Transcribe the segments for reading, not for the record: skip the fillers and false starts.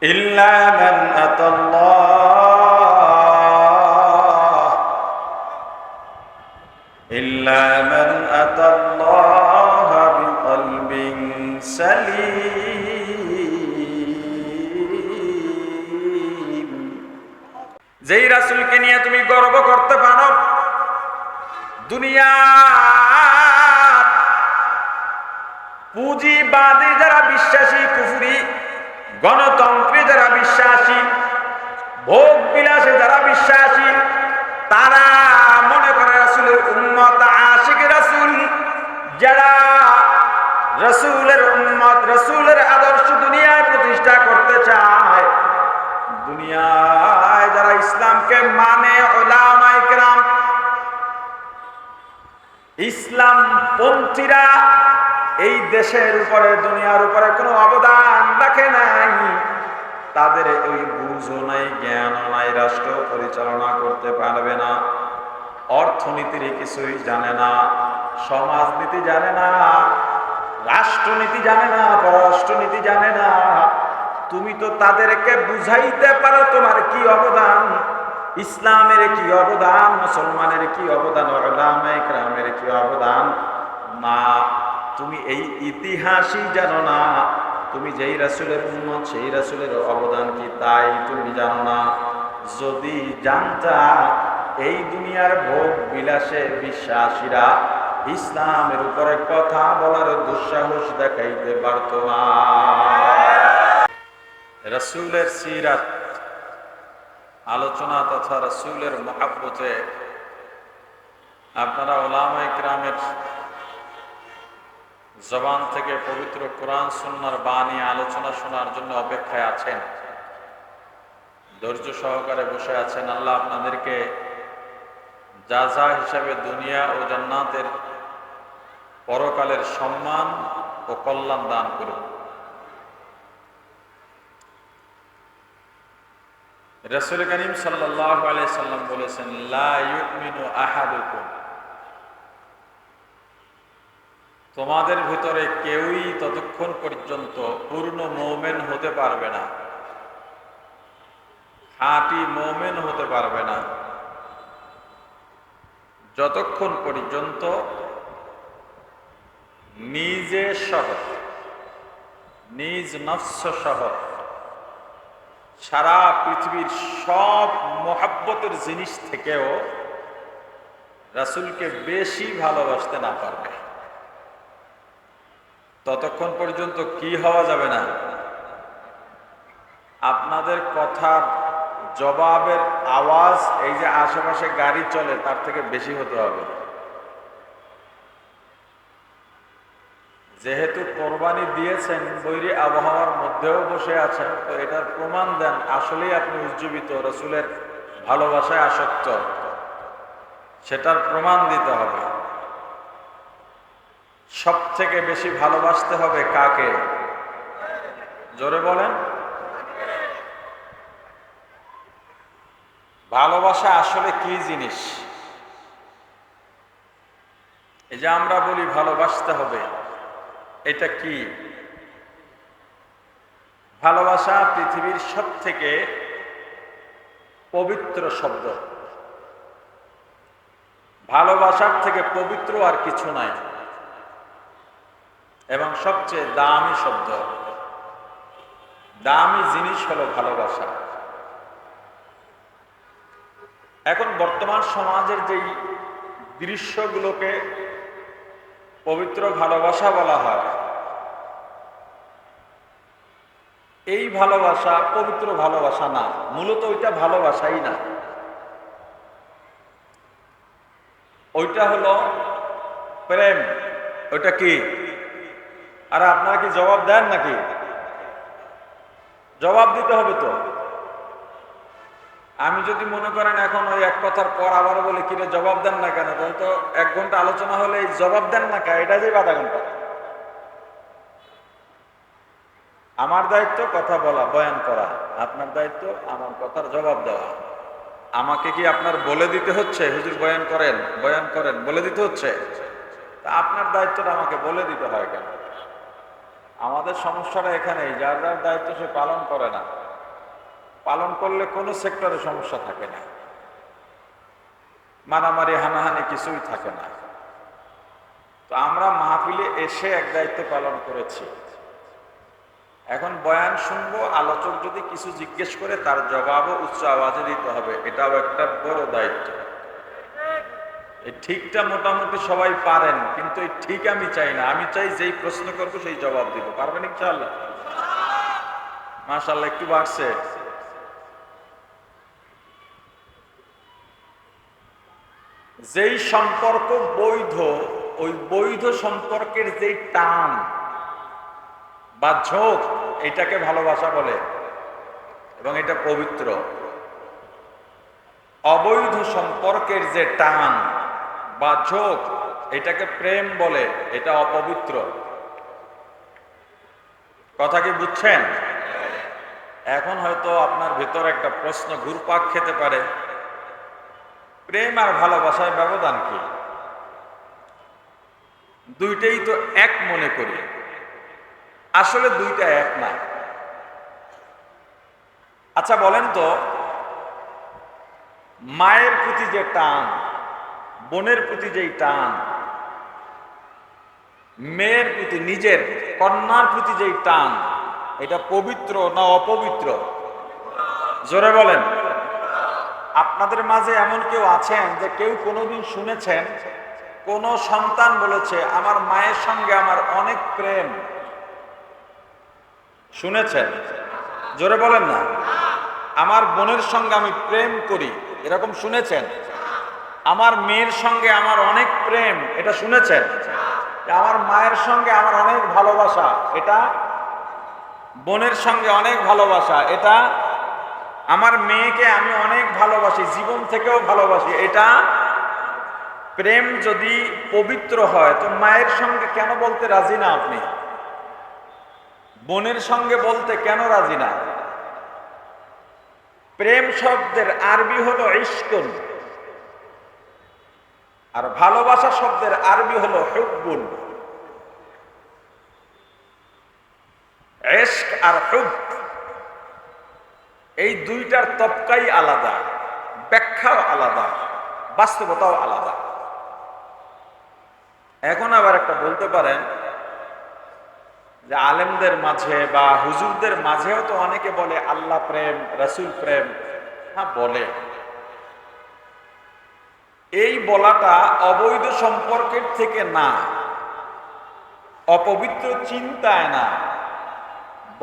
ইল্লা মান আতাল্লাহ ইল্লা মান আতাল্লাহ বিকলবিন সালিম। যেই রাসূলকে নিয়ে তুমি গর্ব করতে পারো, দুনিয়া পুঁজিবাদী যারা বিশ্বাসী, কুফরি গণতন্ত্রে যারা বিশ্বাসী, ভোগ বিলাসে যারা বিশ্বাসী, তারা মনে করে রাসূলের উম্মত, আশিক রাসূল যারা রাসূলের উম্মত, রাসূলের আদর্শ দুনিয়ায় প্রতিষ্ঠা করতে চায়, দুনিয়ায় যারা ইসলামকে মানে, উলামায়ে কেরাম, ইসলাম পন্থীরা এই দেশের উপরে, দুনিয়ার উপরে কোনো অবদান রাখে নাই, তাদের ওই বুঝও নাই, জ্ঞানও নাই, রাষ্ট্র পরিচালনা করতে পারবে না, অর্থনীতির কিছুই জানে না, সমাজনীতি জানে না, রাষ্ট্রনীতি জানে না, পররাষ্ট্রনীতি জানে না। তুমি তো তাদেরকে বুঝাইতে পারো তোমার কি অবদান, ইসলামের কি অবদান, মুসলমানের কি অবদান, উলামায়ে কেরামের কি অবদান। না, তুমি এই ইতিহাসই জানো না, তুমি যেই রাসূলের উম্মত সেই রাসূলের অবদান কি তাই তুমি জানো না। যদি জানতা, এই দুনিয়ার ভোগ বিলাসে বিশ্বাসীরা ইসলামের উপরে কথা বলার দুঃসাহস দেখাইতে পারত না। রাসূলের সিরাত আলোচনা তথা রাসূলের মহব্বতে আপনারা উলামায়ে কেরামের জবান থেকে পবিত্র কোরআন সুন্নাহর বাণী আলোচনা শোনার জন্য অপেক্ষায় আছেন, ধৈর্য সহকারে বসে আছেন। আল্লাহ আপনাদেরকে জাযা হিসাবে দুনিয়া ও জান্নাতের পরকালের সম্মান ও কল্যাণ দান করুন। রাসূল করিম সাল্লাল্লাহু আলাইহি সাল্লাম বলেছেন, লা ইউমিনু আহাদুকুম, তোমাদের ভিতরে কেউই ততক্ষণ পর্যন্ত পূর্ণ মুমিন হতে পারবে না, খাঁটি মুমিন হতে পারবে না, যতক্ষণ পর্যন্ত নিজে সহ, নিজ নফস সহ সারা পৃথিবীর সব মহব্বতের জিনিস থেকেও রাসূলকে বেশি ভালোবাসতে না পারবে, ততক্ষণ পর্যন্ত কি হওয়া যাবে না? আপনাদের কথার জবাবের আওয়াজ এই যে আশেপাশে গাড়ি চলে তার থেকে বেশি হতে হবে। যেহেতু কোরবানি দিয়েছেন, বৈরী আবহাওয়ার মধ্যেও বসে আছেন, তো এটার প্রমাণ দেন আসলেই আপনি উজ্জীবিত, রাসূলের ভালোবাসায় আসক্ত, সেটার প্রমাণ দিতে হবে। সব থেকে বেশি ভালোবাসতে হবে কাকে? জোরে বলেন। ভালোবাসা আসলে কি জিনিস? এই যে আমরা বলি ভালোবাসতে হবে, এটা কি? ভালোবাসা পৃথিবীর সব থেকে পবিত্র শব্দ, ভালোবাসার থেকে পবিত্র আর কিছু নাই, এবং সবচেয়ে দামি শব্দ, দামি জিনিস হলো ভালোবাসা। এখন বর্তমান সমাজের যেই দৃশ্যগুলোকে পবিত্র ভালোবাসা বলা হয়, এই ভালোবাসা পবিত্র ভালোবাসা না, মূলত ওইটা ভালোবাসাই না, ওইটা হলো প্রেম। ওইটা কি? আর আপনারা কি জবাব দেন নাকি? জবাব দিতে হবে তো। আমি যদি মনে করেন এখন ওই এক কথার পর আবার বলে কিরে জবাব দেন না কেন, তাহলে তো 1 ঘন্টা আলোচনা হলে এই জবাব দেন না কেন এটা যে আধা ঘন্টা। আমার দায়িত্ব কথা বলা, বয়ান করা, আপনার দায়িত্ব আমার কথার জবাব দেওয়া। আমাকে কি আপনার বলে দিতে হচ্ছে হুজুর বয়ান করেন, বয়ান করেন, বলে দিতে হচ্ছে? তা আপনার দায়িত্বটা আমাকে বলে দিতে হয় কেন? আমাদের সমস্যাটা এখানেই, যার যার দায়িত্ব সে পালন করে না। পালন করলে কোনো সেক্টরে সমস্যা থাকে না, মারামারি হানাহানি কিছুই থাকে না। তো আমরা মাহফিলে এসে এক দায়িত্ব পালন করেছি। এখন বয়ান শুনবো, আলোচক যদি কিছু জিজ্ঞেস করে তার জবাবও উচ্চ আওয়াজে দিতে হবে, এটাও একটা বড় দায়িত্ব। এই ঠিকটা মোটামুটি সবাই পারেন, কিন্তু এই ঠিক আমি চাই না। আমি চাই যেই প্রশ্ন করবো সেই জবাব দিব। পারবেন ইনশাআল্লাহ? মাশাআল্লাহ, একটু বাড়ছে। যেই সম্পর্ক বৈধ, ওই বৈধ সম্পর্কের যেই টান বা ঝোঁক, এটাকে ভালোবাসা বলে এবং এটা পবিত্র। অবৈধ সম্পর্কের যে টান বা ঝোঁক, এটাকে প্রেম বলে, এটা অপবিত্র। কথা কি বুঝছেন? এখন হয়তো আপনার ভেতর একটা প্রশ্ন ঘুরপাক খেতে পারে, প্রেম আর ভালোবাসার ব্যবধান কি? দুইটাই তো এক মনে করি, আসলে দুইটা এক না। আচ্ছা বলেন তো, মায়ের প্রতি যে টান, বোনের প্রতি যেই টান, মেয়ের প্রতি, নিজের কন্যার প্রতি যেই টান, এটা পবিত্র না অপবিত্র? জোরে বলেন। আপনাদের মাঝে এমন কেউ আছেন যে কেউ কোনোদিন শুনেছেন কোন সন্তান বলেছে আমার মায়ের সঙ্গে আমার অনেক প্রেম? শুনেছেন? জোরে বলেন না। আমার বোনের সঙ্গে আমি প্রেম করি, এরকম শুনেছেন? আমার মেয়ের সঙ্গে আমার অনেক প্রেম, এটা শুনেছেন? আমার মায়ের সঙ্গে আমার অনেক ভালোবাসা, এটা বোনের সঙ্গে অনেক ভালোবাসা, এটা আমার মেয়েকে আমি অনেক ভালোবাসি, জীবন থেকেও ভালোবাসি, এটা প্রেম। যদি পবিত্র হয় তো মায়ের সঙ্গে কেন বলতে রাজি না আপনি? বোনের সঙ্গে বলতে কেন রাজি না? প্রেম শব্দের আরবি হলো ইশকুন, আর ভালোবাসা শব্দের আরবি হলো হুব্বুন। ইশক আর হুব, এই দুইটার তবকাই আলাদা, ব্যাখ্যাও আলাদা, বাস্তবতাও আলাদা। এখন আবার একটা বলতে পারেন যে আলেমদের মাঝে বা হুজুরদের মাঝেও তো অনেকে বলে আল্লাহ প্রেম, রাসূল প্রেম। হ্যাঁ বলে। এই বলাটা অবৈধ সম্পর্কের থেকে না, অপবিত্র চিন্তায় না,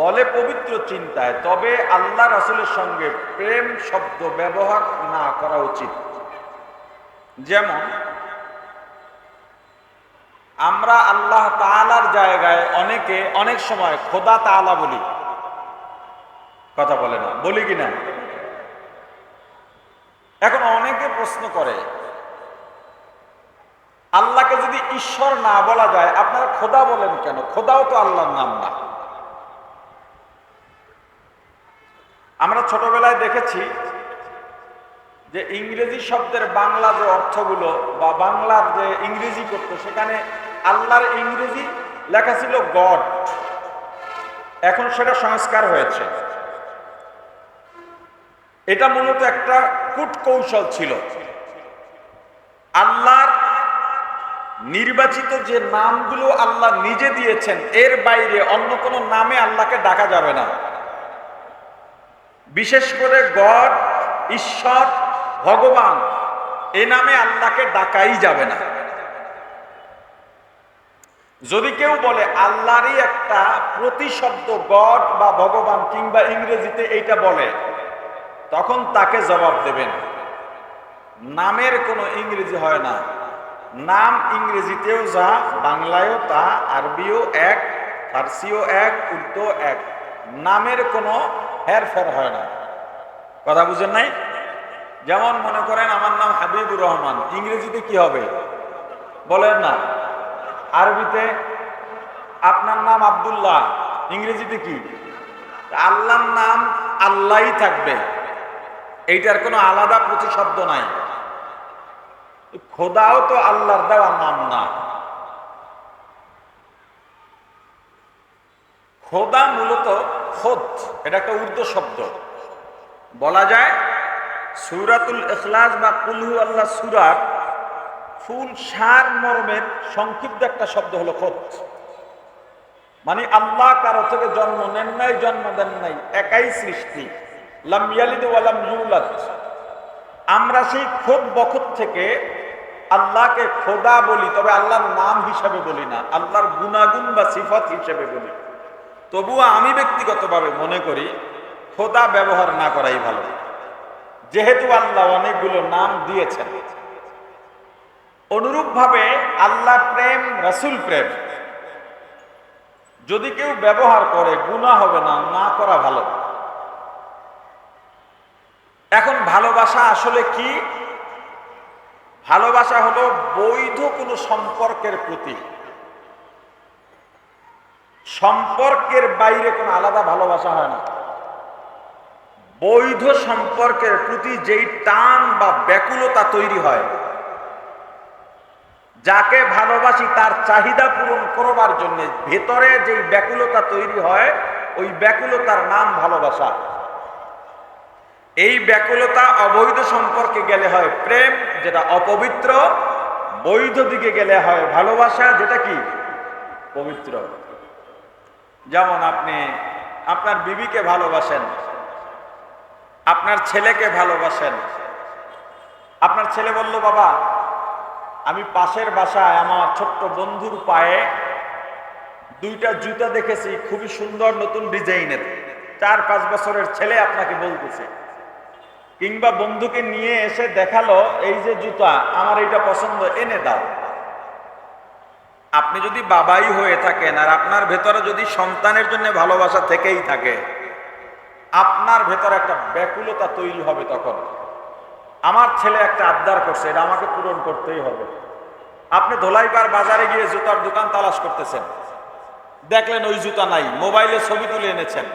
বলে পবিত্র চিন্তায়। তবে আল্লাহ রাসূলের সঙ্গে প্রেম শব্দ ব্যবহার না করা উচিত। যেমন আমরা আল্লাহ তাআলার জায়গায় অনেকে অনেক সময় খোদা তাআলা বলি, কথা বলে না, বলি কিনা? এখন অনেকে প্রশ্ন করে, আল্লাহকে যদি ঈশ্বর না বলা যায় আপনারা খোদা বলেন কেন? খোদাও তো আল্লাহর নাম না। আমরা ছোটবেলায় দেখেছি যে ইংরেজি শব্দের বাংলা যে অর্থগুলো বা বাংলার যে ইংরেজি করতো, সেখানে আল্লাহর ইংরেজি লেখা ছিল গড। এখন সেটা সংস্কার হয়েছে। এটা মূলত একটা কূটকৌশল ছিল। আল্লাহর নির্বাচিত যে নামগুলো আল্লাহ নিজে দিয়েছেন, এর বাইরে অন্য কোনো নামে আল্লাহকে ডাকা যাবে না। বিশেষ করে গড, ঈশ্বর, ভগবান, এ নামে আল্লাহকে ডাকাই যাবে না। যদি কেউ বলে আল্লাহরই একটা প্রতিশব্দ গড বা ভগবান কিংবা ইংরেজিতে এইটা বলে, তখন তাকে জবাব দেবেন নামের কোনো ইংরেজি হয় না। নাম ইংরেজিতেও যা, বাংলায়ও তা, আরবিও এক, ফার্সিও এক, উর্দু এক। নামের কোনো হেরফের হয় না। কথা বুঝেন নাই? যেমন মনে করেন আমার নাম হাবিবুর রহমান, ইংরেজিতে কি হবে বলেন না? আরবিতে আপনার নাম আব্দুল্লাহ, ইংরেজিতে কি? আল্লাহর নাম আল্লাহই থাকবে, এইটার কোনো আলাদা প্রতিশব্দ নাই। খোদাও তো আল্লাহর দেওয়া নাম না। খোদা মূলত খোদ, এটা একটা উর্দু শব্দ। বলা যায় সূরাতুল ইখলাস বা কুল হু আল্লাহ সূরার ফুল সার মর্মের সংক্ষিপ্ত একটা শব্দ হলো খোদ। মানে আল্লাহ কারো থেকে জন্ম নেন নাই, জন্ম দেন নাই, একাই সৃষ্টি। লাম ইয়ালিদ ওয়া লাম ইউলাদ। আমরা সেই খোদ বখত থেকে আল্লাহকে খোদা বলি, তবে আল্লাহর নাম হিসাবে বলি না, আল্লাহর গুণাগুণ বা সিফত হিসেবে বলি। তবুও আমি ব্যক্তিগতভাবে মনে করি খোদা ব্যবহার না করাই ভালো, যেহেতু আল্লাহ অনেকগুলো নাম দিয়েছেন। অনুরূপভাবে আল্লাহ প্রেম, রাসূল প্রেম যদি কেউ ব্যবহার করে গুনাহ হবে না, না করা ভালো। এখন ভালোবাসা আসলে কি? ভালোবাসা হলো বৈধ কোনো সম্পর্কের প্রতি, সম্পর্কের বাইরে কোনো আলাদা ভালোবাসা হয় না। বৈধ সম্পর্কের প্রতি যেই টান বা ব্যাকুলতা তৈরি হয়, যাকে ভালোবাসি তার চাহিদা পূরণ করবার জন্য ভেতরে যেই ব্যাকুলতা তৈরি হয়, ওই ব্যাকুলতার নাম ভালোবাসা। এই ব্যাকুলতা অবৈধ সম্পর্কে গেলে হয় প্রেম, যেটা অপবিত্র। বৈধ দিকে গেলে হয় ভালোবাসা, যেটা কি পবিত্র। যেমন আপনি আপনার বিবিকে ভালোবাসেন, আপনার ছেলেকে ভালোবাসেন। আপনার ছেলে বলল, বাবা আমি পাশের বাসায় আমার ছোট্ট বন্ধুর পায়ে দুইটা জুতা দেখেছি, খুবই সুন্দর নতুন ডিজাইনের। 4-5 বছরের ছেলে আপনাকে বলতেছে, কিংবা বন্ধুকে নিয়ে এসে দেখালো, এই যে জুতা আমার এইটা পছন্দ, এনে দাও। আপনি যদি বাবাই হয়ে থাকেন আর আপনার ভেতরে যদি সন্তানের জন্য ভালোবাসা থেকেই থাকে, আপনার ভেতরে একটা ব্যাকুলতা তৈরি হবে। তখন আমার ছেলে একটা আবদার করছে, এটা আমাকে পূরণ করতেই হবে। আপনি ধোলাইপাড় বাজারে গিয়ে জুতার দোকান তালাশ করতেছেন, দেখলেন ওই জুতা নাই, মোবাইলে ছবি তুলে এনেছেন,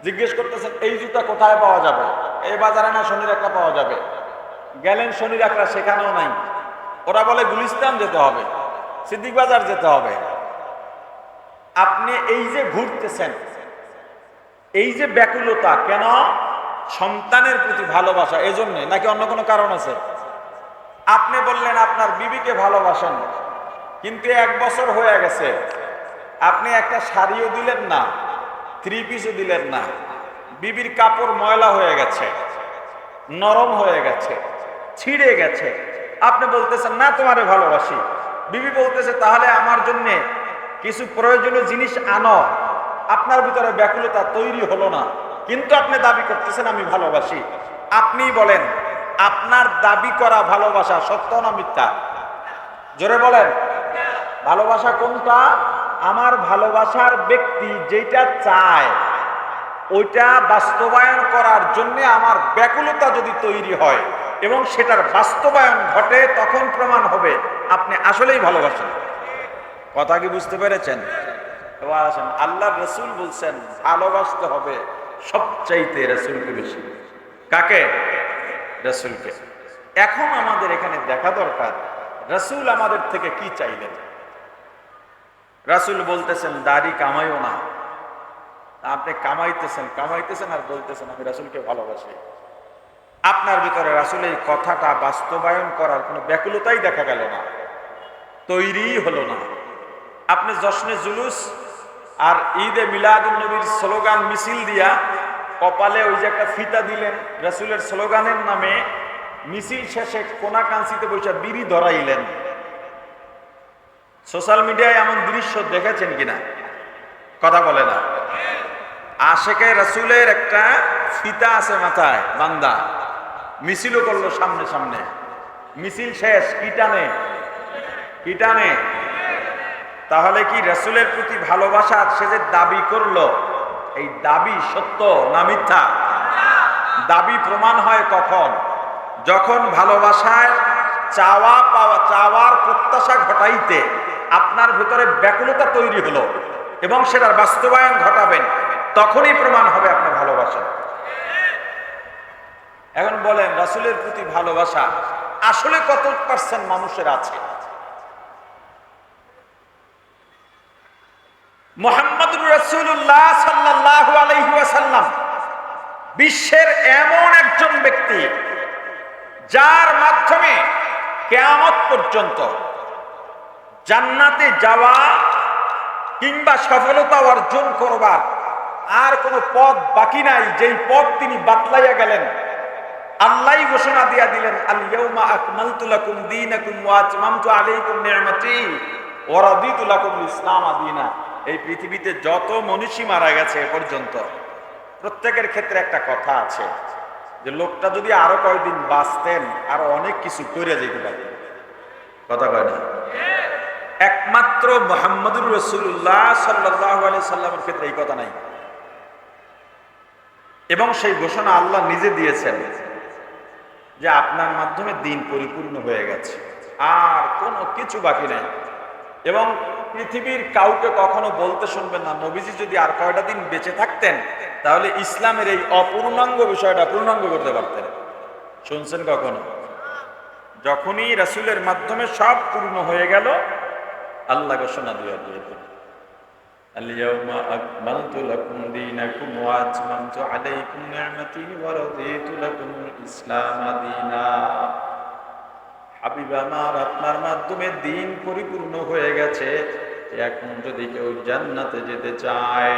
জিজ্ঞেস করতেছেন এই জুতা কোথায় পাওয়া যাবে? এই বাজারে না, শনির একটা পাওয়া যাবে। গেলেন শনির একটা, সেখানেও নাই। ওরা বলে গুলিস্তান যেতে হবে, সিদ্দিক বাজার যেতে হবে। আপনি এই যে ঘুরতেছেন, এই যে ব্যাকুলতা, কেন? সন্তানের প্রতি ভালোবাসা, এজন্য নাকি অন্য কোনো কারণ আছে? আপনি বললেন আপনার বিবিকে ভালোবাসেন, কিন্তু 1 বছর হয়ে গেছে, আপনি একটা শাড়িও দিলেন না, 3 পিসও দিলেন না। বিবির কাপড় ময়লা হয়ে গেছে, নরম হয়ে গেছে, ছিঁড়ে গেছে। আপনি বলতেছেন না তোমারে ভালোবাসি। বিবি বলতেছে তাহলে আমার জন্য কিছু প্রয়োজনীয় জিনিস আনো। আপনার ভিতরে ব্যাকুলতা তৈরি হলো না, কিন্তু আপনি দাবি করতেছেন আমি ভালোবাসি। আপনি বলেন আপনার দাবি করা ভালোবাসা সত্য না মিথ্যা? জোরে বলেন, ভালোবাসা কোনটা? আমার ভালোবাসার ব্যক্তি যেটা চায় ওইটা বাস্তবায়ন করার জন্য আমার ব্যাকুলতা যদি তৈরি হয় এবং সেটার বাস্তবায়ন ঘটে, তখন প্রমাণ হবে আপনি আসলেই ভালোবাসেন। কথা কি বুঝতে পেরেছেন? এবার আসেন, আল্লাহর রাসূল বলছেন ভালোবাসতে হবে সবচাইতে রাসূলকে বেশি। কাকে? রাসূলকে। এখন আমাদের এখানে দেখা দরকার রাসূল আমাদের থেকে কি চাইলেন। রাসূল বলতেছেন দাড়ি কামাইও না। আপনি কামাইতেছেন আর বলতেছেন আমি রাসূলকে ভালোবাসি। আপনার ভিতরে রাসূল এই কথাটা বাস্তবায়ন করার কোনো ব্যাকুলতাই দেখা গেল না, তৈরি হলো না। আপনি জশ্নে জুলুস আর ঈদে মিলাদুন নবীর স্লোগান মিছিল দিয়া কপালে ওই যে একটা ফিতা দিলেন রাসূলের স্লোগানের নামে, মিছিল শেষে কোনাকাঞ্চিতে বসে বিড়ি ধরাইলেন। সোশ্যাল মিডিয়ায় এমন দৃশ্য দেখেছেন কিনা? কথা বলে না। আশেকে রাসূলের একটা ফিতা আছে মাথায় বান্দা, মিছিলও করলো সামনে সামনে। মিছিল শেষ, কি টানে? তাহলে কি রাসূলের প্রতি ভালোবাসা সে যে দাবি করলো, এই দাবি সত্য না মিথ্যা? দাবি প্রমাণ হয় কখন? যখন ভালোবাসায় চাওয়া পাওয়া, চাওয়ার প্রত্যাশা ঘটাইতে আপনার ভিতরে ব্যাকুলতা তৈরি হলো এবং সেটার বাস্তবায়ন ঘটাবেন, তখনই প্রমাণ হবে আপনি ভালোবাসেন। এখন বলেন রাসূলের প্রতি ভালোবাসা আসলে কত % মানুষের আছে? মুহাম্মদুর রাসূলুল্লাহ সাল্লাল্লাহু আলাইহি ওয়াসাল্লাম বিশ্বের এমন একজন ব্যক্তি যার মাধ্যমে কিয়ামত পর্যন্ত জান্নাতে যাওয়া কিংবা সফলতা অর্জন করবার আর কোনো পথ বাকি নাই, যেই পথ তিনি বাতলাইয়া গেলেন। আল্লাহই ঘোষণা দিয়া দিলেন, আল ইয়াউমা আকমালতু লাকুম দীনাকুম ওয়া আতমামতু আলাইকুম নি'মাতি ওয়া রাদিতু লাকুমুল ইসলাম দীনা। এই পৃথিবীতে যত মনীষী মারা গেছে এ পর্যন্ত প্রত্যেকের ক্ষেত্রে একটা কথা আছে যে লোকটা যদি আরো কয়েকদিন বাঁচতেন আরো অনেক কিছু করে যেতে পারতেন। কথা কয় না? একমাত্র মুহাম্মদুর রাসূলুল্লাহ সাল্লাল্লাহু আলাইহি সাল্লামের ক্ষেত্রে এই কথা নাই, এবং সেই ঘোষণা আল্লাহ নিজে দিয়েছেন যে আপনার মাধ্যমে দিন পরিপূর্ণ হয়ে গেছে, আর কোনো কিছু বাকি নাই। এবং পৃথিবীর কাউকে কখনো বলতে শুনবেন না নবীজি যদি আর কয়টা দিন বেঁচে থাকতেন তাহলে ইসলামের এই অপূর্ণাঙ্গ বিষয়টা পূর্ণাঙ্গ করতে পারতেন। শুনছেন কখনো? যখনই রাসূলের মাধ্যমে সব পূর্ণ হয়ে গেল আল্লাহ ঘোষণা দিয়ে দিয়েছেন, আল ইয়াউমা আকমালতু লাকুম দীনাকুম ওয়া আতমামতু আলাইকুম নি'মাতি ওয়া রাদিতু লাকুমুল ইসলাম দীনা। হাবিব আমার, আপনার মাধ্যমে দিন পরিপূর্ণ হয়ে গেছে। এখন যদি কেউ জান্নাতে যেতে চায়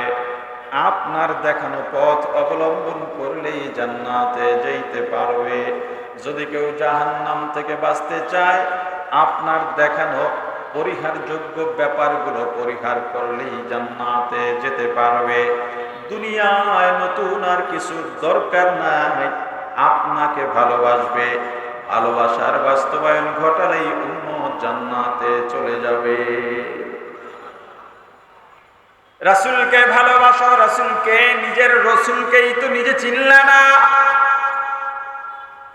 আপনার দেখানো পথ অবলম্বন করলেই জান্নাতে যেতে পারবে। যদি কেউ জাহান্নাম থেকে বাঁচতে চায় আপনার দেখানো পরিহারযোগ্য ব্যাপারগুলো পরিহার করলেই জান্নাতে যেতে পারবে। দুনিয়ায় নতুন আর কিছু দরকার নাই, আপনাকে ভালোবাসবে, ভালোবাসার বাস্তবায়ন ঘটালেই উম্মত জান্নাতে চলে যাবে। রাসূলকে ভালোবাসো, রাসূলকে, নিজের রাসূলকেই তো নিজে চিনলে না।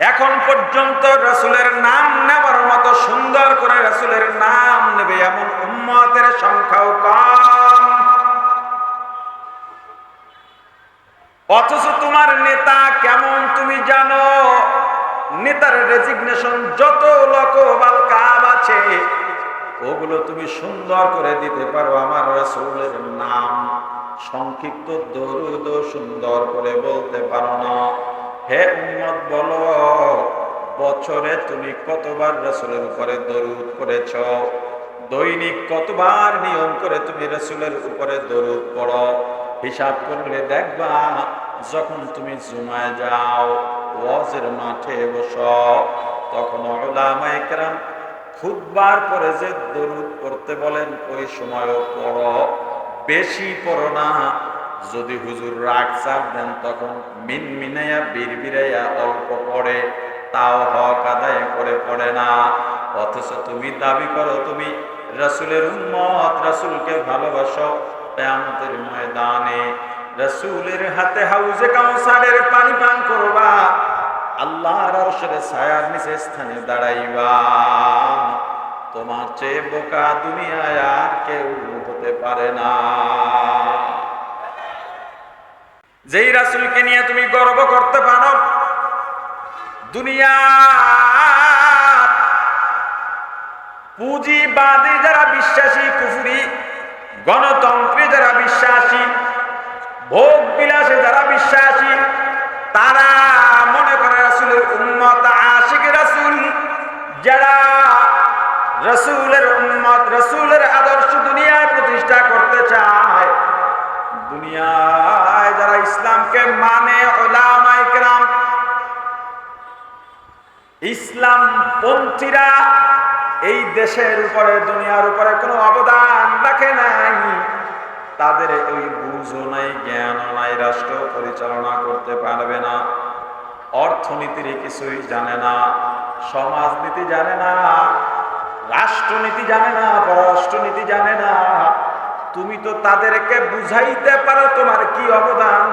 এখন পর্যন্ত রাসূলের নাম নেবার মতো সুন্দর করে রাসূলের নাম নেবে এমন উম্মতের সংখ্যাও কম। অথচ তোমার নেতা কেমন তুমি জানো? নেতার রেজিগনেশন যত লকবাল কাব আছে ওগুলো তুমি সুন্দর করে দিতে পারো, আমার রাসূলের নাম সংক্ষিপ্ত দরুদ সুন্দর করে বলতে পারো না। হে উম্মত বলো, বছরে তুমি কতবার রাসূলের উপরে দরুদ পড়েছ? দৈনিক কতবার নিয়ম করে তুমি রাসূলের উপরে দরুদ পড়ো? হিসাব করলে দেখবা যখন তুমি জুমায় যাও, ওয়াজের মাঠে বসো, তখন উলামায়ে কেরাম খুতবার পরে যে দরুদ পড়তে বলেন ওই সময়ও পড়ো, বেশি পড়ো না। যদি হুজুর রাগ চাপ দেন তখন মিনমিনাইয়া বিড়বিড়াইয়া অল্প পড়ে, তাও হক আদায় করে পড়ে না। অথচ তুমি দাবি করো তুমি রাসূলের উম্মত, রাসূলকে ভালোবাসো। কিয়ামতের ময়দানে রাসূলের হাতে হাউজে কাউসারের পানি পান করবা, আল্লাহর আরশের ছায়ার নিচে স্থানে দাঁড়াইবা। তোমার চেয়ে বোকা দুনিয়ায় আর কেউ হতে পারে না। যেই রাসূলকে নিয়ে তুমি গর্ব করতে পারো, দুনিয়া পুঁজিবাদী যারা বিশ্বাসী, কুফরি গণতন্ত্রে যারা বিশ্বাসী, ভোগ বিলাসে যারা বিশ্বাসী, তারা মনে করে রাসূলের উম্মত আশিক রাসূল, যারা রাসূলের উম্মত, রাসূলের আদর্শ দুনিয়ায় প্রতিষ্ঠা করতে চায়, দুনিয়ায় যারা ইসলামকে মানে, উলামায়ে কেরাম, ইসলাম পন্থীরা এই দেশের উপরে দুনিয়ার উপরে কোনো অবদান রাখে নাই, তাদের ওই বুঝও নাই, জ্ঞানও নাই, রাষ্ট্র পরিচালনা করতে পারবে না, অর্থনীতির কিছুই জানে না, সমাজনীতি জানে না, রাষ্ট্রনীতি জানে না, পররাষ্ট্রনীতি জানে না। তুমি তো তাদেরকে বুঝাইতে পারো তোমার কি অবদান,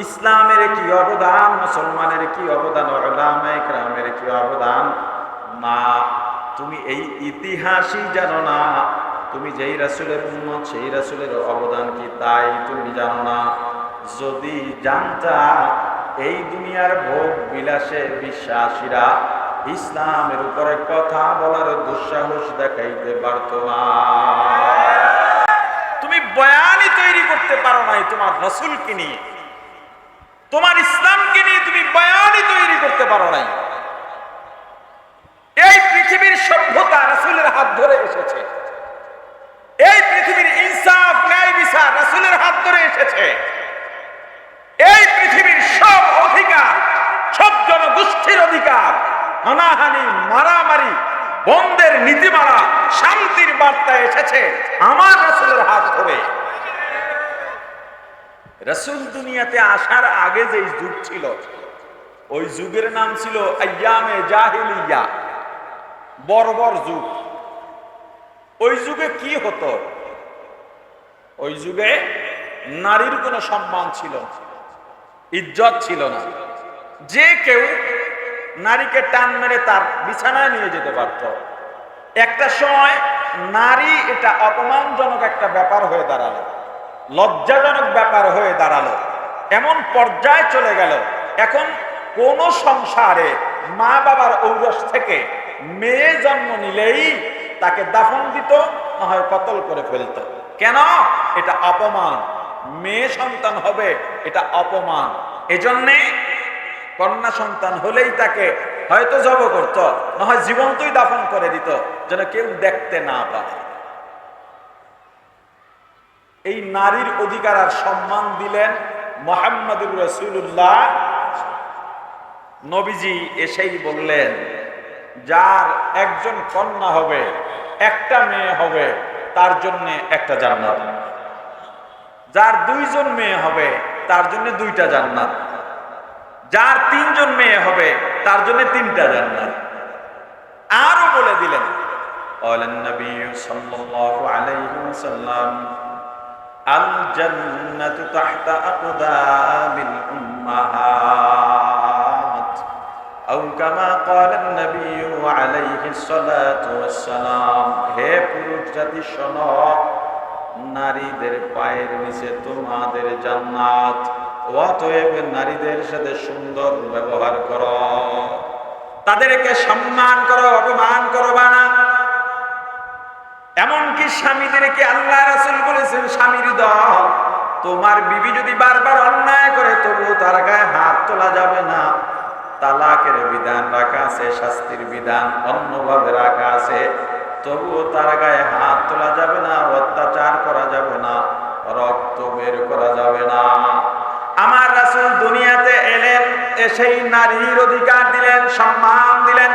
ইসলামের কি অবদান, মুসলমানের কি অবদান, উলামায়ে কেরামের কি অবদান। না, তুমি এই ইতিহাসই জানো না, তুমি যেই রাসূলের উম্মত সেই রাসূলের অবদান কি তাই তুমি জানো না। যদি জানতা এই দুনিয়ার ভোগ বিলাসে বিশ্বাসীরা ইসলামের উপরে কথা বলার দুঃসাহস দেখাইতে পারত না। তুমি বয়ানই তৈরি করতে পারো নাই তোমার রাসূলকে নিয়ে, তোমার ইসলামকে নিয়ে তুমি বয়ানই তৈরি করতে পারো নাই। এই পৃথিবীর সভ্যতা রাসূলের হাত ধরে এসেছে, এই পৃথিবীর ইনসাফ ন্যায় বিচার রাসূলের হাত ধরে এসেছে, এই পৃথিবীর সব অধিকার, সব জনগোষ্ঠীর অধিকার, হানাহানি মারামারি বন্ধের নীতিমালা শান্তির বার্তা এসেছে আমার রাসূলের হাত ধরে। রাসূল দুনিয়াতে আসার আগে যে যুগ ছিল, ওই যুগের নাম ছিল আইয়ামে জাহিলিয়া, বর্বর যুগ। ওই যুগে কি হতো? ওই যুগে নারীর কোনো সম্মান ছিল না, ইজ্জত ছিল না। যে কেউ নারীকে টান মেরে তার বিছানায় নিয়ে যেতে পারত। একটা সময় নারী এটা অপমানজনক একটা ব্যাপার হয়ে দাঁড়ালো, লজ্জাজনক ব্যাপার হয়ে দাঁড়ালো, এমন পর্যায়ে চলে গেল এখন কোন সংসারে মা বাবার ঔরস থেকে মেয়ে জন্ম নিলেই তাকে দাফন দিত, না হয় কতল করে ফেলত। কেন? এটা অপমান। মেয়ে সন্তান হবে এটা অপমান। এজন্যে কন্যা সন্তান হলেই তাকে হয়তো জব করত, না হয় জীবন্তই দাফন করে দিত, যেন কেউ দেখতে না পারে। এই নারীর অধিকার আর সম্মান দিলেন মুহাম্মদুর রাসূলুল্লাহ। নবীজি এসেই বললেন, যার একজন কন্যা হবে, একটা মেয়ে হবে, তার জন্য একটা জান্নাত। যার দুইজন মেয়ে হবে তার জন্য দুইটা জান্নাত। যার তিনজন মেয়ে হবে তার জন্য তিনটা জান্নাত। আরো বলে দিলেন, ক্বালান নবী সাল্লাল্লাহু আলাইহি ওয়াসাল্লাম, আল জান্নাতু তাহতা আকদামিল উম্মাহাত, আও কামা ক্বালান নবী আলাইহিস সালাতু ওয়াসসালাম। হে পুরুষ জাতি শোনো, নারীদের পায়ের নিচে তোমাদের জান্নাত। অতএব নারীদের সাথে সুন্দর ব্যবহার করো, তাদেরকে সম্মান করো, অপমান করবা না। এমনকি স্বামীদেরকে আল্লাহ রাসূল বলেছেন, স্বামীর দল, তোমার বিবি যদি বারবার অন্যায় করে তবুও তার গায়ে হাত তোলা যাবে না। তালাকের বিধান রাখা আছে, শাস্তির বিধান অন্যভাবে রাখা আছে, তবুও তার গায়ে হাত তোলা যাবে না, অত্যাচার করা যাবে না, রক্ত বের করা যাবে না। আমার রাসূল দুনিয়াতে এলেন, এসেই নারীর অধিকার দিলেন, সম্মান দিলেন।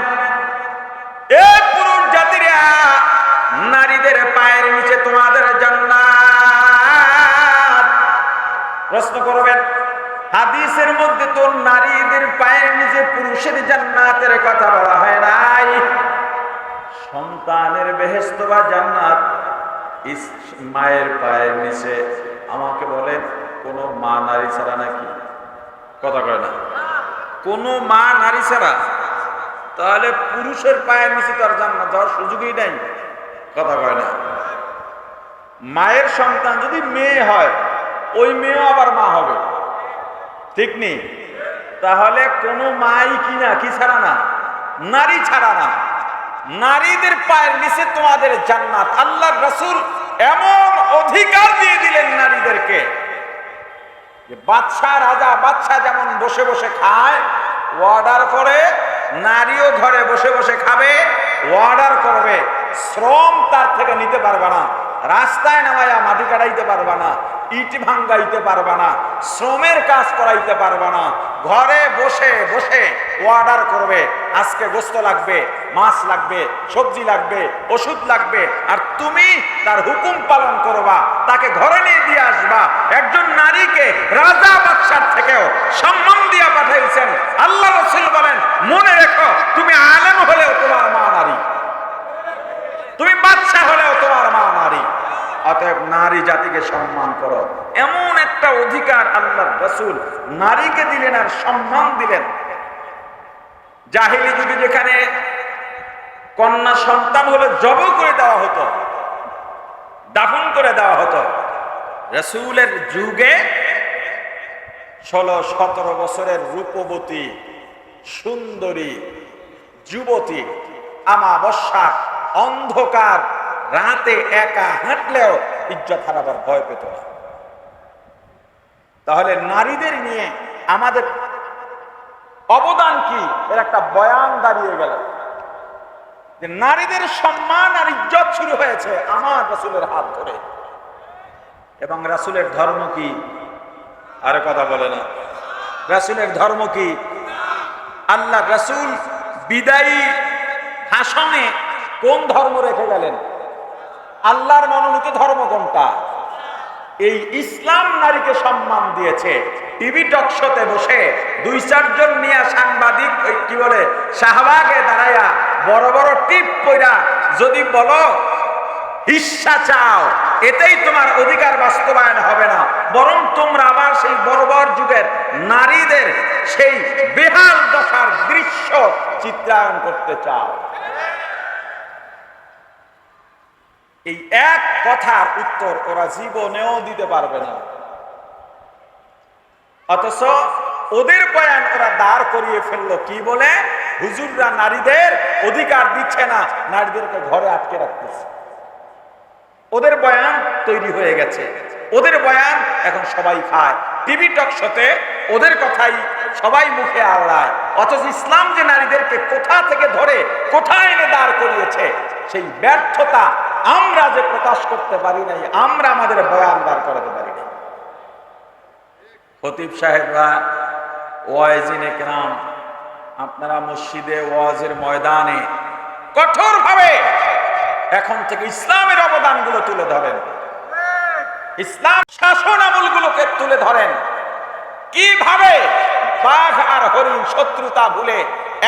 এ পুরুষ জাতিরা, নারীদের পায়ের নিচে তোমাদের জান্নাত। প্রশ্ন করবেন, হাদিসের মধ্যে তো নারীদের পায়ের নিচে পুরুষের জান্নাতের কথা বলা হয় নাই। সন্তানের বেহেশত বা জান্নাত মায়ের পায়ের নিচে। আমাকে বলেন, কোন মা নারী ছাড়া নাকি? কথা কয় না, কোন মা নারী ছাড়া? তাহলে পুরুষের পায়ের নিচে তার জান্নাত যাওয়ার সুযোগই নাই। কথা কয় না। মায়ের সন্তান যদি মেয়ে হয়, ওই মেয়েও আবার মা হবে, ঠিক নেই? তাহলে কোন মাই কিনা কি ছাড়া না? নারী ছাড়া না। নারীদের পায়ের নিচে তোমাদের জান্নাত। আল্লাহর রাসূল এমন অধিকার দিয়ে দিলেন নারীদেরকে যে বাদশা, রাজা, বাদশা যেমন বসে বসে খায়, অর্ডার করে, নারীও ঘরে বসে বসে খাবে, অর্ডার করবে। শ্রম তার থেকে নিতে পারবে না, রাস্তায় নামায়া মাটি কাটাইতে পারবে না, ইট ভাঙ্গাইতে পারবে না, শ্রমের কাজ করাইতে পারবে না। ঘরে বসে বসে অর্ডার করবে, আজকে গোশত লাগবে, মাছ লাগবে, সবজি লাগবে, ওষুধ লাগবে, আর তুমি তার হুকুম পালন করবা, তাকে ঘরে নিয়ে দিয়ে আসবা। একজন নারীকে রাজা বাদশার থেকেও সম্মান দিয়া পাঠাইছেন। আল্লাহ রাসূল বলেন, মনে রেখো, তুমি আলেম হলেও তোমার মা নারী, তুমি বাদশা হলেও তোমার মা নারী। অতএব নারী জাতিকে সম্মান করো। এমন একটা অধিকার আল্লাহর রাসূল নারীকে দিলেন আর সম্মান দিলেন। জাহিলি যুগে যেখানে কন্যা সন্তান হলে জব করে দেওয়া হতো, দাফন করে দেওয়া হতো, রাসূলের যুগে 16-17 বছরের রূপবতী সুন্দরী যুবতী আমাবস্যা অন্ধকার রাতে একা হাঁটলেও ইজ্জত হারাবার ভয় পেত না। তাহলে নারীদের নিয়ে আমাদের অবদান কি এর একটা বয়ান দাঁড়িয়ে গেল যে নারীদের সম্মান আর ইজ্জত শুরু হয়েছে আমার রাসূলের হাত ধরে। এবং রাসূলের ধর্ম কি? আরে কথা বলে না। রাসূলের ধর্ম কি? আল্লাহ রাসূল বিদায়ী ভাষণে কোন ধর্ম রেখে গেলেন? আল্লাহর মনোনীত ধর্ম কোনটা? এই ইসলাম নারীকে সম্মান দিয়েছে। টিভি টক শোতে বসে 2-4 জন নিয়ে সাংবাদিক কি বলে শাহবাগে দাঁড়াইয়া বড় বড় টিপ কইরা যদি বলো হিস্সা চাও, এতেই তোমার অধিকার বাস্তবায়ন হবে না, বরং তোমরা আবার সেই বর্বর যুগের নারীদের সেই বেহাল দশার দৃশ্য চিত্রায়ন করতে চাও। এই এক কথার উত্তর ওরা জীবনেও দিতে পারবে না। অথচ ওদের বয়ান ওরা দাঁড় করিয়ে ফেললো কি বলে? হুজুররা নারীদের অধিকার দিচ্ছে না, নারীদেরকে ঘরে আটকে রাখতেছে। ওদের বয়ান তৈরি হয়ে গেছে, ওদের বয়ান এখন সবাই খায়। টিভি টক শোতে ওদের কথাই সবাই মুখে আওড়ায়। অথচ ইসলাম যে নারীদেরকে কোথা থেকে ধরে কোথায় এনে দাঁড় করিয়েছে, সেই ব্যর্থতা আমরা যে প্রকাশ করতে পারি নাই, আমরা আমাদের বয়ান দাঁড় করাতে পারি নাই। খতিব সাহেবরা, ওয়াইজিনে কেরাম, আপনারা মসজিদে ওয়াজের ময়দানে কঠোরভাবে এখন থেকে ইসলামের অবদানগুলো তুলে ধরেন, ইসলাম শাসন আমলগুলোকে তুলে ধরেন। কিভাবে বাঘ আর হরিণ শত্রুতা ভুলে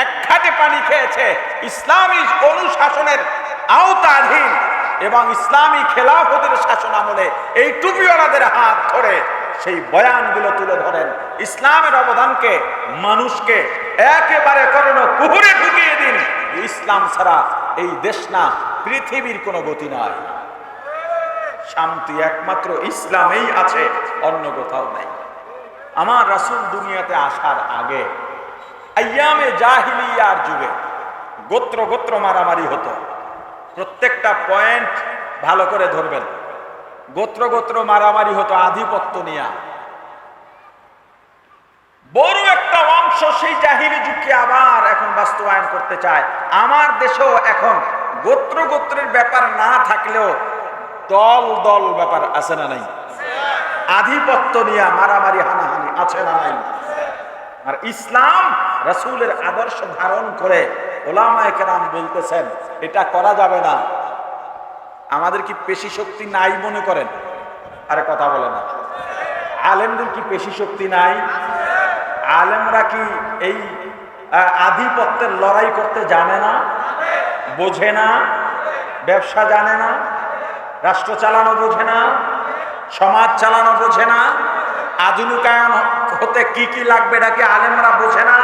এক ঘাটে পানি খেয়েছে ইসলামী অনুশাসনের আওতাধীন, এবং ইসলামী খেলাফতের শাসন আমলে এই টুপিওয়ালাদের হাত ধরে সেই বয়ানগুলো তুলে ধরেন। ইসলামের অবদানকে মানুষকে একেবারে করোনা কুহুরে ঢুকিয়ে দিন। ইসলাম ছাড়া এই দেশ না, পৃথিবীর কোনো গতি নাই। শান্তি একমাত্র ইসলামেই আছে, অন্য কোথাও নাই। আমার রাসূল দুনিয়াতে আসার আগে আইয়ামে জাহিলিয়ার যুগে গোত্র গোত্র মারামারি হতো। প্রত্যেকটা পয়েন্ট ভালো করে ধরবেন। গোত্র গোত্র মারামারি হতো আধিপত্য নিয়ে। বড় একটা অংশ সেই জাহিলি যুগকে আবার এখন বাস্তবায়ন করতে চায়। আমার দেশেও এখন গোত্র গোত্রের ব্যাপার না থাকলেও দল দল ব্যাপার আছে না নাই? আধিপত্য নিয়ে মারামারি হানাহানি আছে না নাই? আর ইসলাম রাসূলের আদর্শ ধারণ করে ওলামায়ে কেরাম বলতেছেন এটা করা যাবে না। আমাদের কি পেশি শক্তি নাই মনে করেন? আরে কথা বলে না। আলেমদের কি পেশি শক্তি নাই? আলেমরা কি এই আধিপত্যের লড়াই করতে জানে না? বোঝে না? ব্যবসা জানে না? রাষ্ট্র চালানো বোঝে না? সমাজ চালানো বোঝে না? আধুনিকায়ন হতে কি কি লাগবে নাকি আলেমরা বোঝে না?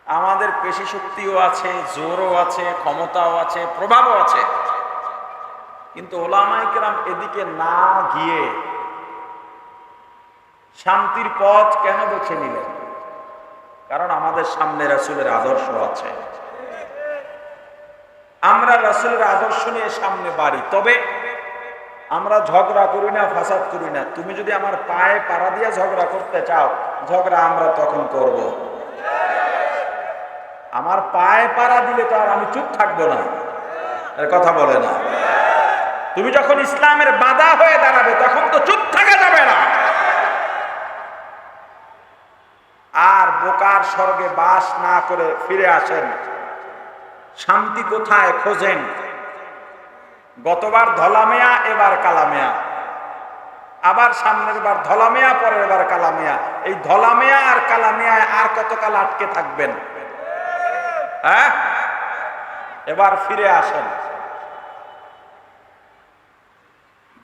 আমাদের পেশি শক্তিও আছে, জোরও আছে, ক্ষমতাও আছে, প্রভাবও আছে, কিন্তু ওলামায়ে কেরাম এদিকে না গিয়ে শান্তির পথ কেন বেছে নিলেন? কারণ আমাদের সামনে রাসূলের আদর্শ আছে। আমরা রাসূলের আদর্শ নিয়ে সামনে বাড়ি, তবে আমরা ঝগড়া করি না, ফাসাদ করি না। তুমি যদি আমার পায়ে পাড়া দিয়ে ঝগড়া করতে চাও, ঝগড়া আমরা তখন করব। আমার পায়ে পাড়া দিলে তো আর আমি চুপ থাকবো না। এর কথা বলে না। তুমি যখন ইসলামের বাধা হয়ে দাঁড়াবে তখন তো চুপ থাকা যাবে না। আর বোকার স্বর্গে বাস না করে ফিরে আসেন। শান্তি কোথায় খোঁজেন? গতবার ধলামিয়া, এবার কালামিয়া, আবার সামনের বার ধলামিয়া, পরের বার কালামিয়া। এই ধলামিয়া আর কালামিয়ায় আর কতকাল আটকে থাকবেন? হ্যাঁ, এবার ফিরে আসেন।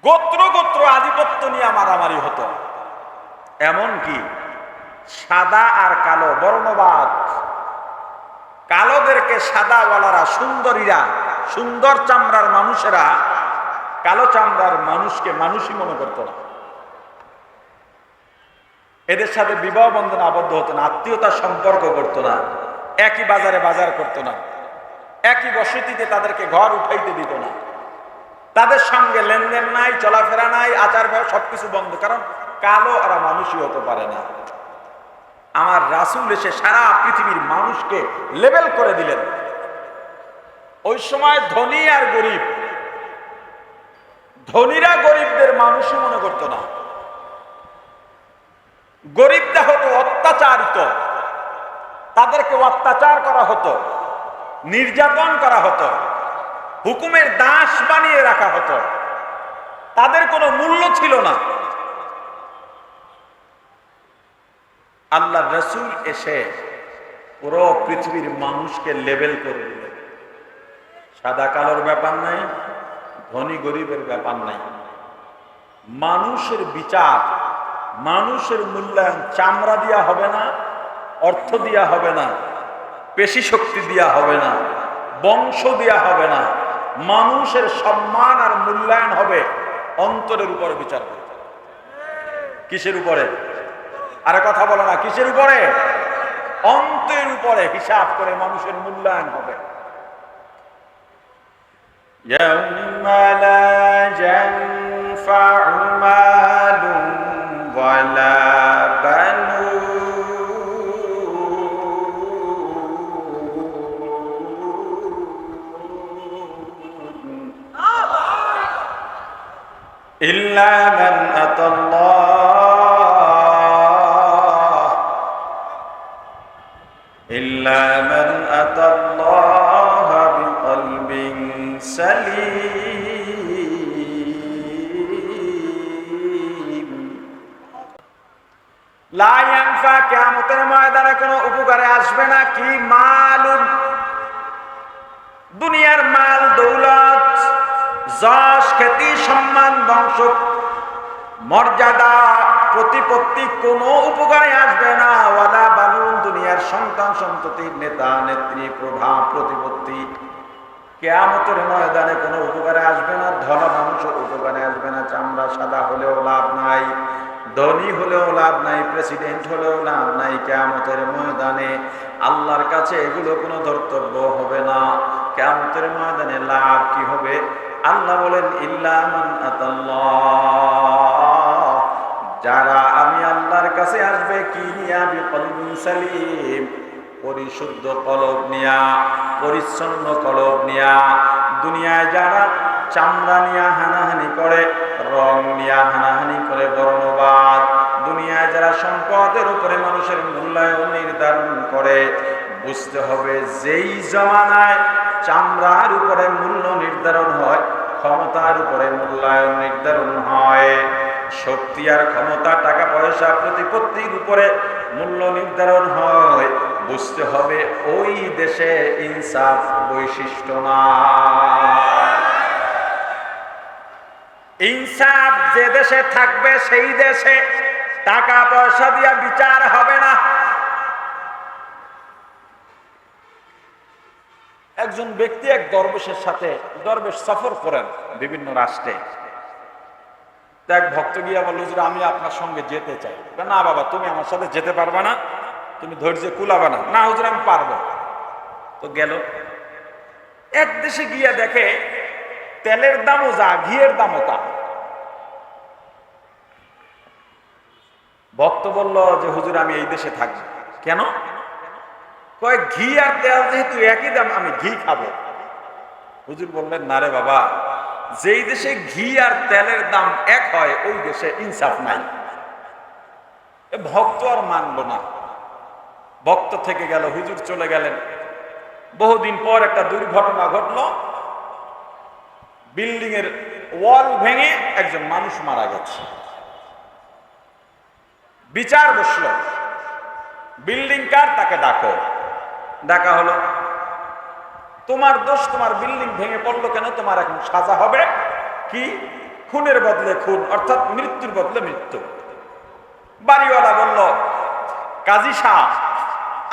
গোত্র গোত্র আধিপত্য নিয়ে মারামারি হতো। এমনকি সাদা আর কালো বর্ণবাদ, কালোদেরকে সাদাওয়ালারা, সুন্দরীরা, সুন্দর চামড়ার মানুষেরা কালো চামড়ার মানুষকে মানুষই মনে করতো না। এদের সাথে বিবাহ বন্ধনে আবদ্ধ হতো না, আত্মীয়তার সম্পর্ক করতো না, একই বাজারে বাজার করতো না, একই বসতিতে তাদেরকে ঘর উঠাইতে দিত না, তাদের সঙ্গে লেনদেন নাই, চলাফেরা নাই, আচার ব্যবহার সবকিছু বন্ধ। কারণ কালো এরা মানুষই হতে পারে না। আমার রাসূল এসে সারা পৃথিবীর মানুষকে লেবেল করে দিলেন। ওই সময় ধনী আর গরিব, ধনীরা গরিবদের মানুষই মনে করত না, গরিবরা হতো অত্যাচারিত, তাদেরকে অত্যাচার করা হতো, নির্যাতন করা হতো, হুকুমের দাস বানিয়ে রাখা হতো, তাদের কোনো মূল্য ছিল না। আল্লাহ রাসূল এসে পুরো পৃথিবীর মানুষকে লেবেল করে দিলেন। সাদা কালোর ব্যাপার নাই, ধনী গরিবের ব্যাপার নাই, মানুষের বিচার, মানুষের মূল্যায়ন চামড়া দিয়া হবে না, অর্থ দিয়া হবে না, পেশি শক্তি দিয়া হবে না, বংশ দিয়া হবে না, মানুষের সম্মান আর মূল্যায়ন হবে অন্তরের উপরে বিচার করে। কিসের উপরে? আরে কথা বলো না, কিসের উপরে? অন্তরের উপরে হিসাব করে মানুষের মূল্যায়ন হবে। ইয়াউমা লা ইয়ানফা'ু মালুন ওয়ালা বানুন ইল্লা মান আতাল্লাহ ইল্লা মান আতাল্লাহ বিকলবিন সালিম। লা ইয়ানফা, কিয়ামতের ময়দানে কোনো উপকারে আসবে না। কি? মালুন, দুনিয়ার মাল দৌলত, যশ খ্যাতি সম্মান বংশ মর্যাদা প্রতিপত্তি কোনো উপকারে আসবে না। ওয়ালা বানুন, দুনিয়ার সন্তান সন্ততির নেতা নেত্রী প্রভাব প্রতিপত্তি কিয়ামতের ময়দানে কোনো উপকারে আসবে না। ধলা মানুষও উপকারে আসবে না। চামড়া সাদা হলেও লাভ নাই, ধনী হলেও লাভ নাই, প্রেসিডেন্ট হলেও লাভ নাই। কিয়ামতের ময়দানে আল্লাহর কাছে এগুলো কোনো ধর্তব্য হবে না। কিয়ামতের ময়দানে লাভ কি হবে? আল্লাহ বলেন ইল্লা মান আতাল্লাহ, যারা আমি আল্লাহর কাছে আসবে কি নিয়া? বিকলবিন সালিম, পরিশুদ্ধ কলব নিয়া, পরিচ্ছন্ন কলব নিয়া। দুনিয়ায় যারা চামড়া নিয়া হানাহানি করে, রং নিয়া হানাহানি করে, বর্ণবাদ, দুনিয়ায় যারা সম্পদের উপরে মানুষের মূল্যায়ন নির্ধারণ করে, বুঝতে হবে যেই জমানায় চামড়ার উপরে মূল্য নির্ধারণ হয়, ক্ষমতার উপরে মূল্যায়ন নির্ধারণ হয়, শক্তি আর ক্ষমতা, টাকা পয়সা প্রতিপত্তির উপরে মূল্য নির্ধারণ হয়, বুঝতে হবে ওই দেশে ইনসাফ বৈশিষ্ট্য না। ইনসাফ যে দেশে থাকবে সেই দেশে টাকা পয়সা দিয়া বিচার হবে না। একজন ব্যক্তি এক দরবেশের সাথে, দরবেশ সফর করেন বিভিন্ন রাষ্ট্রে। এক ভক্ত গিয়া বলল, হুজুর আমি আপনার সঙ্গে যেতে চাই। না বাবা, তুমি আমার সাথে যেতে পারবা না, তুমি ধৈর্য কুলাবা না। না হুজুর আমি পারবো। তো গেল। এক দেশে গিয়া দেখে তেলের দামও যা, ঘিয়ের দামও তা। ভক্ত বলল যে হুজুর আমি এই দেশে থাকবো। কেন? কয় ঘি আর তেল যেহেতু একই দাম, আমি ঘি খাবো। হুজুর বললেন না রে বাবা, যেই দেশে ঘি আর তেলের দাম এক হয় ওই দেশে ইনসাফ নাই। ভক্ত আর মানলো না, ভক্ত থেকে গেল, হুজুর চলে গেলেন। বহুদিন পর একটা দুর্ঘটনা ঘটলো, বিল্ডিং এর ওয়াল ভেঙে একজন মানুষ মারা গেছে। বিচার বসলো, বিল্ডিং কার, তাকে ডাকো। ডাকা হলো, তোমার দোষ, তোমার বিল্ডিং ভেঙে পড়লো কেন? তোমার এখন সাজা হবে কি? খুনের বদলে খুন, অর্থাৎ মৃত্যুর বদলে মৃত্যু। বাড়িওয়ালা বলল, কাজী সাহেব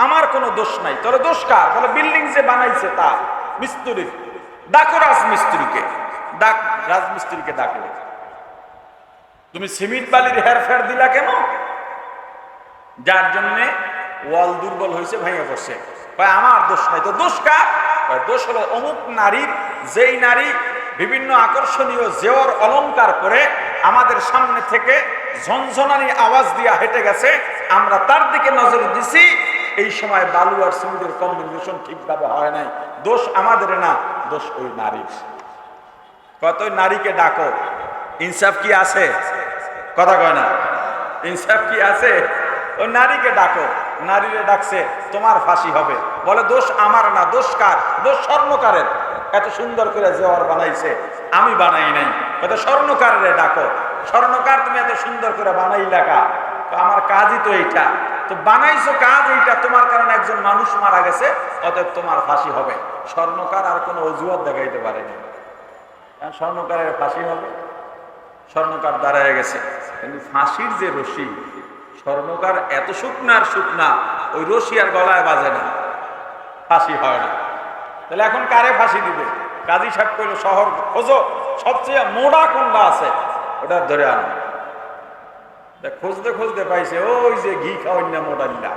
আমার কোনো দোষ নাই। তোর দোষ কার? বলে বিল্ডিং যে বানাইছে তা, মিস্ত্রির। ডাকো রাজমিস্ত্রিকে। ডাক, রাজমিস্ত্রিকে ডাকলো। তুমি সিমেন্ট বালির হেরফের দিলা কেন? যার জন্যে ওয়াল দুর্বল হয়েছে, ভেঙে পড়ছে। ভাই আমার দোষ নাই। তো দোষ কার? দোষ হলো অমুক নারীর, যেই নারী বিভিন্ন আকর্ষণীয় জেওর অলংকার করে আমাদের সামনে থেকে ঝনঝনানি আওয়াজ দিয়া হেঁটে গেছে, আমরা তার দিকে নজর দিছি। এই সময় বালু আর সিমেন্টের কম্বিনেশন ঠিকভাবে হয় নাই। দোষ আমাদের না, দোষ ওই নারীর। কত নারীকে ডাকো, ইনসাফ কি আছে? কথা কয় না, ইনসাফ কি আছে? ওই নারীকে ডাকো, নারীরে ডাকছে তোমার ফাঁসি হবে, বলে দোষ আমার না, দোষ কার? দোষ স্বর্ণকারের। এত সুন্দর করে জোয়ার বানাইছে, আমি বানাই নাই। কত স্বর্ণকারে ডাকো, স্বর্ণকার তুমি এত সুন্দর করে বানাইলা কা? আমার কাজই তো এইটা, তো বানাইছো কাজ এইটা, তোমার কারণে একজন মানুষ মারা গেছে, অতএব তোমার ফাঁসি হবে। স্বর্ণকার আর কোনো অজুহাত দেখাইতে পারেনি, স্বর্ণকারের ফাঁসি হবে। স্বর্ণকার দাঁড়ায় গেছে, কিন্তু ফাঁসির যে রশি, স্বর্ণকার এত শুকনার শুকনা, ওই রশি আর গলায় বাজে না, ফাঁসি হয় না। তাহলে এখন কারে ফাঁসি দিবে? কাজী সাহেব কইল শহর খোঁজো, সবচেয়ে মোড়া কোনটা আছে ওটা ধরে আনো। খুঁজতে খুঁজতে পাইছে ওই যে ঘি খাওয়াই না মোটাল্লা,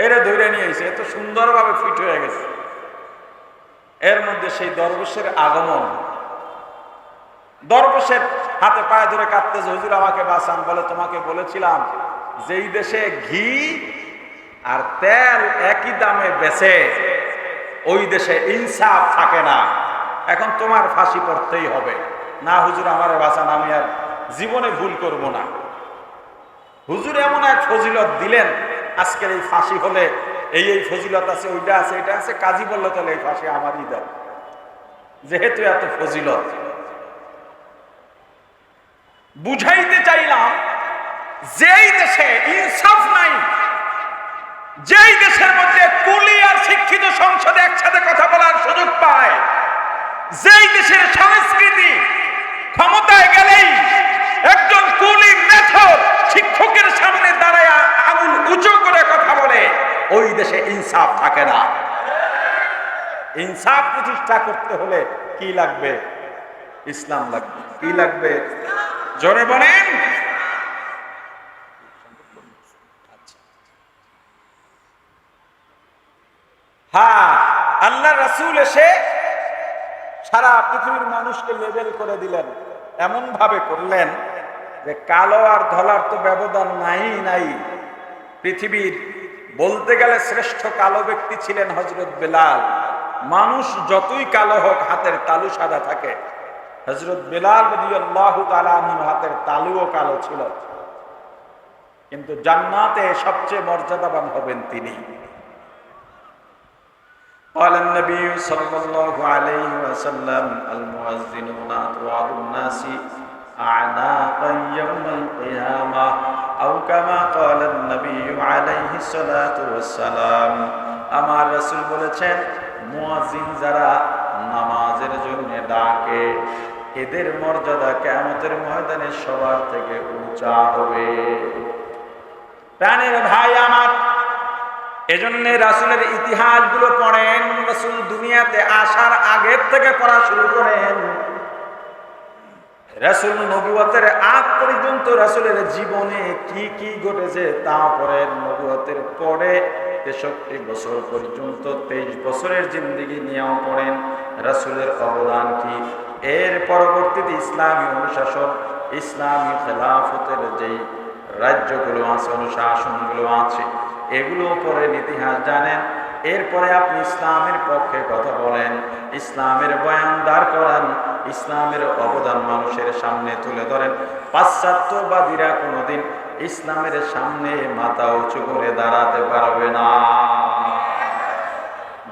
এরে ধরে নিয়ে এসে এত সুন্দরভাবে ফিট হয়ে গেছে। এর মধ্যে সেই দরবেশের আগমন, দরবেশের হাতে পায়ে ধরে কাঁদতেছে, হুজুর আমাকে বাঁচান। বলে তোমাকে বলেছিলাম যেই দেশে ঘি আর তেল একই দামে বেচে ওই দেশে ইনসাফ থাকে না, এখন তোমার ফাঁসি পড়তেই হবে। না হুজুর আমারে বাঁচান, আমি আর জীবনে ভুল করব না। হুজুর এমন এক ফজিলত দিলেন, আজকের এই ফাঁসি হলে এই এই ফজিলত আছে, ওইটা আছে, এটা আছে। কাজী বললো তাহলে এই ফাঁসি আমারই দাও, যেহেতু এত ফজিলত। বুঝাইতে চাইলাম যেই দেশে ইনসাফ নাই, যেই দেশের মধ্যে কুলি আর শিক্ষিত সংসদে একসাথে কথা বলার সুযোগ পায়, যেই দেশের সংস্কৃতি ক্ষমতায় গেলেই একজন কুলি মেথর শিক্ষকের সামনে দাঁড়ায় আঙুল উঁচু করে কথা বলে, ওই দেশে ইনসাফ থাকে না। ইনসাফ প্রতিষ্ঠা করতে হলে কি লাগবে? ইসলাম লাগবে। কি লাগবে? জোরে বলেন। হ্যাঁ, আল্লাহ রাসূল এসে সারা পৃথিবীর মানুষকে লেবেল করে দিলেন, এমন ভাবে করলেন যে কালো আর ধলার তো ব্যবধান নাই। পৃথিবীর বলতে গেলে শ্রেষ্ঠ কালো ব্যক্তি ছিলেন হযরত বেলাল। মানুষ যতই কালো হোক, হাতের তালু সাদা থাকে। হযরত বেলাল রাদিয়াল্লাহু তাআলা আনহু হাতের তালুও কালো ছিল, কিন্তু জান্নাতে সবচেয়ে মর্যাদাবান হবেন তিনি। قال النبي صلى الله عليه وسلم المؤذنون أطوال الناس أعناقا يوم القيامة أو كما قال النبي عليه الصلاة والسلام। আমার রাসূল বলেছেন, মুয়াজ্জিন যারা নামাজের জন্য ডাকে, এদের মর্যাদা কিয়ামতের ময়দানে সবার থেকে উঁচা হবে। প্রাণের ভাই আমার, এজন্য রাসূলের ইতিহাসগুলো পড়েন। রাসূল দুনিয়াতে আসার আগের থেকে পড়া শুরু করেন। রাসূল নবুয়তের আগ পর্যন্ত রাসূলের জীবনে কি কি ঘটেছে তা পড়েন। নবুয়তের পরে 63 বছর পর্যন্ত 23 বছরের জিন্দেগি নিয়েও পড়েন রাসূলের অবদান কি। এর পরবর্তীতে ইসলামী অনুশাসন, ইসলামী খেলাফতের যেই রাজ্যগুলো আছে, অনুশাসনগুলো আছে, এগুলো পরে ইতিহাস জানেন। এরপরে আপনি ইসলামের পক্ষে কথা বলেন, ইসলামের বয়ান দাঁড় করান, ইসলামের অবদান মানুষের সামনে তুলে ধরেন। পাশ্চাত্যবাদীরা কোনোদিন ইসলামের সামনে মাথা উঁচু করে দাঁড়াতে পারবে না।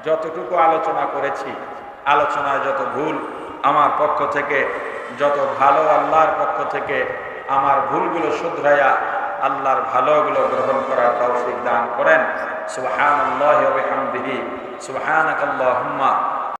যতটুকু আলোচনা করেছি, আলোচনায় যত ভুল আমার পক্ষ থেকে, যত ভালো আল্লাহর পক্ষ থেকে, আমার ভুলগুলো শুধরাইয়া আল্লাহর ভালোগুলো গ্রহণ করার তৌফিক দান করেন। সুবহানাল্লাহি ওয়া বিহামদিহি, সুবহানাকাল্লাহুম্মা